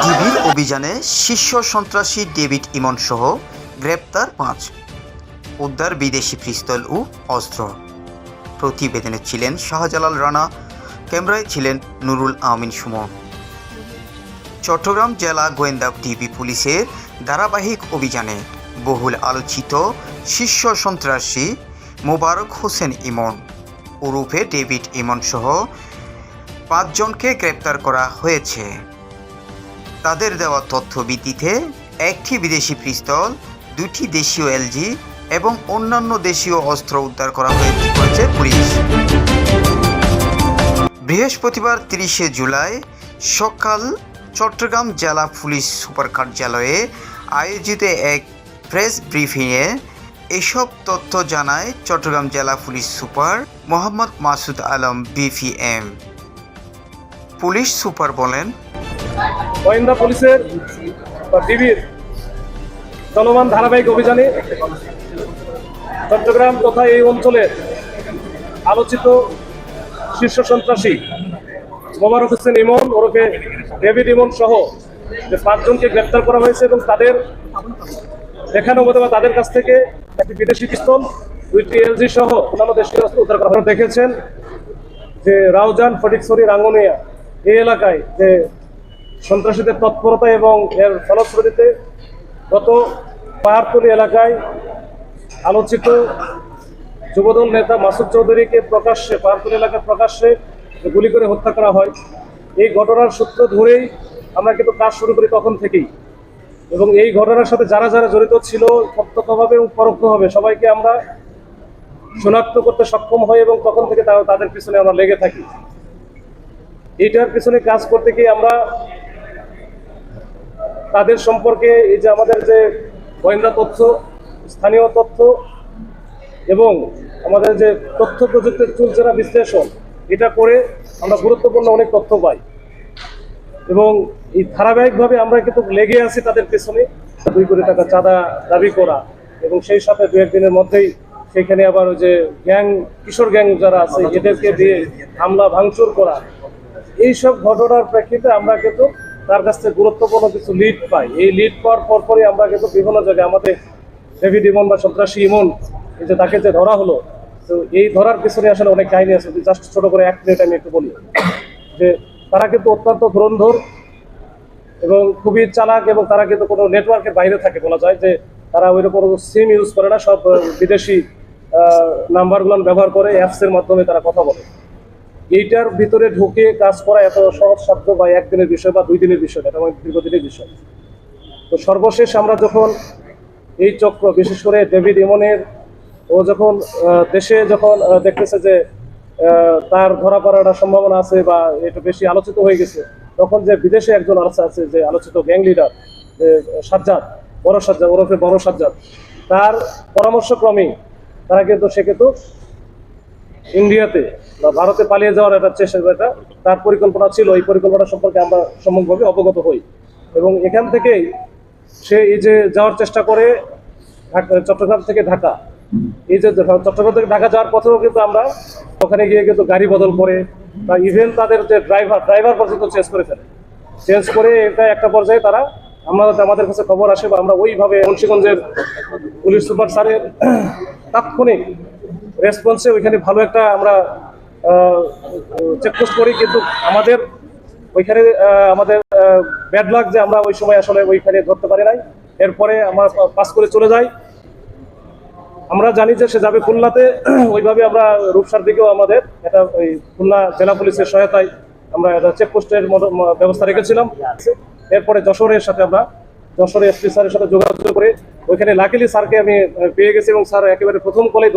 ডিবির অভিযানে শীর্ষ সন্ত্রাসী ডেভিড ইমন সহ গ্রেপ্তার 5, উদ্ধার বিদেশি পিস্তল ও অস্ত্র। প্রতিবেদনে ছিলেন শাহজালাল রানা, ক্যামেরায় ছিলেন নুরুল আমিন সুমন। চট্টগ্রাম জেলা গোয়েন্দা ডিবি পুলিশের ধারাবাহিক অভিযানে বহুল আলোচিত শীর্ষ সন্ত্রাসী মোবারক হোসেন ইমন ওরফে ডেভিড ইমন সহ 5 জনকে গ্রেপ্তার করা হয়েছে। তাদের দেওয়া তথ্য ভিত্তিতে একটি বিদেশি পিস্তল, 2টি দেশীয় এলজি এবং অন্যান্য দেশীয় অস্ত্র উদ্ধার করা হয়েছে পুলিশ। বৃহস্পতিবার 30শে জুলাই সকাল চট্টগ্রাম জেলা পুলিশ সুপার কার্যালয়ে আয়োজিত এক প্রেস ব্রিফিংয়ে এসব তথ্য জানায় চট্টগ্রাম জেলা police super Mohammad Masud Alam BPM. Police super বলেন, গোয়েন্দা পুলিশের ডিবির চলমান ধারাবাহিক অভিযানে চট্টগ্রাম তথা এই অঞ্চলের আলোচিত শীর্ষ সন্ত্রাসী মোবারক হোসেন ইমন ওরফে ডেভিড ইমন সহ যে 5 জনকে গ্রেপ্তার করা হয়েছে এবং তাদের দেখানো মতো তাদের কাছ থেকে একটি বিদেশি পিস্তল, 2টি এলজি সহ অন্যান্য দেশীয় অস্ত্র উদ্ধার করা হয়েছে। দেখেছেন যে রাউজান, ফটিকছড়ি, রাঙ্গুনিয়া এই এলাকায় যে সন্ত্রাসীদের তৎপরতা এবং এর ফলশ্রুতিতে গত পাহাড়তলী এলাকায় আলোচিত যুবদল নেতা মাসুদ চৌধুরীকে প্রকাশ্যে পাহাড়তলী এলাকায় প্রকাশ্যে গুলি করে হত্যা করা হয়। এই ঘটনার সূত্র ধরেই আমরা কিন্তু কাজ শুরু করি তখন থেকেই, এবং এই ঘটনার সাথে যারা যারা জড়িত ছিল প্রত্যক্ষভাবে এবং পরোক্ষভাবে সবাইকে আমরা শনাক্ত করতে সক্ষম হই এবং তখন থেকে তাদের পিছনে আমরা লেগে থাকি। এইটার পিছনে কাজ করতে গিয়ে আমরা তাদের সম্পর্কে এই যে আমাদের যে গোয়েন্দা তথ্য, স্থানীয় তথ্য এবং আমাদের যে তথ্য প্রযুক্তির চুলচেরা বিশ্লেষণ, এটা করে আমরা গুরুত্বপূর্ণ অনেক তথ্য পাই এবং এই ধারাবাহিকভাবে আমরা কিন্তু লেগে আছি তাদের পেছনে। 2 কোটি টাকা চাঁদা দাবি করা এবং সেই সাথে 2-1 দিনের মধ্যেই সেখানে আবার ওই যে গ্যাং, কিশোর গ্যাং যারা আছে এদেরকে দিয়ে হামলা ভাঙচুর করা, এইসব ঘটনার প্রেক্ষিতে আমরা কিন্তু তার কাছ থেকে গুরুত্বপূর্ণ কিছু লিড পাই। এই লিড পাওয়ার পরপরই আমরা কিন্তু বিভিন্ন জায়গায় আমাদের ডেভিড ইমন বা সন্ত্রাসী ইমন এই যে তাকে যে ধরা হলো, তো এই ধরার পিছনে আসলে অনেক কাহিনী আছে। জাস্ট ছোট করে 1 মিনিট আমি একটু বলি যে তারা কিন্তু অত্যন্ত ধুরন্ধর এবং খুবই চালাক এবং তারা কিন্তু কোনো নেটওয়ার্কের বাইরে থাকে। বলা যায় যে তারা ওইরকম সিম ইউজ করে না, সব বিদেশি নাম্বারগুলো ব্যবহার করে অ্যাপসের মাধ্যমে তারা কথা বলে। এইটার ভিতরে ঢুকে কাজ করা এত সহজ সাধ্য বা 1 দিনের বিষয় বা 2 দিনের বিষয়, এটা আমার দীর্ঘদিনের বিষয়। তো সর্বশেষ আমরা যখন এই চক্র, বিশেষ করে ডেভিড ইমনের, ও যখন দেশে যখন দেখতেছে যে তার ধরা পড়ার সম্ভাবনা আছে বা একটু বেশি আলোচিত হয়ে গেছে, তখন যে বিদেশে একজন আছে যে আলোচিত গ্যাং লিডার সাজ্জাদ, বড় সাজ্জাদ ওরফে বড় সাজ্জাদ, তার পরামর্শক্রমেই তারা কিন্তু সে কিন্তু ইন্ডিয়াতে বা ভারতে পালিয়ে যাওয়ার একটা চেষ্টা, তার পরিকল্পনা ছিল। এই পরিকল্পনা সম্পর্কে আমরা সম্যকভাবে অবগত হই এবং এখান থেকেই সে এই যে যাওয়ার চেষ্টা করে চট্টগ্রাম থেকে ঢাকা। এই যে চট্টগ্রাম থেকে ঢাকা যাওয়ার পথেও কিন্তু আমরা ওখানে গিয়ে কিন্তু গাড়ি বদল করে বা ইভেন তাদের যে ড্রাইভার পর্যন্ত চেঞ্জ করে এটা একটা পর্যায়ে তারা আমাদের কাছে খবর আসে বা আমরা ওইভাবে মুন্সিগঞ্জের পুলিশ সুপার স্যারের তাৎক্ষণিক রেসপন্সে ওইখানে ভালো একটা আমরা চেকপোস্ট করি। কিন্তু আমাদের ওইখানে আমাদের ব্যাড লাক যে আমরা ওই সময় আসলে ওইখানে ধরতে পারি নাই। এরপরে আমরা পাস করে চলে যাই। আমরা জানি যে সে যাবে খুলনাতে, ওইভাবে আমরা রূপসার দিকেও আমাদের এটা ওই খুলনা জেলা পুলিশের সহায়তায় আমরা এটা চেকপোস্টের ব্যবস্থা রেখেছিলাম। এরপরে যশোরের এসপি স্যারের সাথে যোগাযোগ করে ওইখানে লাকিলি স্যারকে আমি পেয়ে গেছি এবং স্যার একেবারে প্রথম কলেই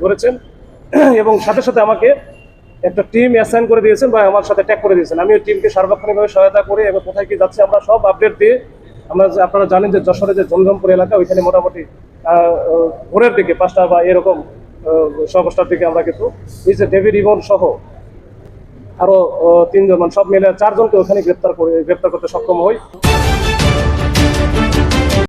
ধরেছেন এবং সাথে সাথে আমাকে একটা টিম অ্যাসাইন করে দিয়েছেন বা আমার সাথে ট্যাগ করে দিয়েছেন। আমি ওই টিমকে সার্বক্ষণিকভাবে সহায়তা করে এবং কোথায় কি যাচ্ছে আমরা সব আপডেট দিয়ে আপনারা জানেন যে যশোরে যে জমজমপুর এলাকা, ওইখানে মোটামুটি ভোরের দিকে 5টা বা এরকম 5:15টার দিকে আমরা কিন্তু এই যে ডেভিড ইমন সহ আরো 3 জন, মানে সব মিলে 4 জনকে ওখানে গ্রেপ্তার করতে সক্ষম হই।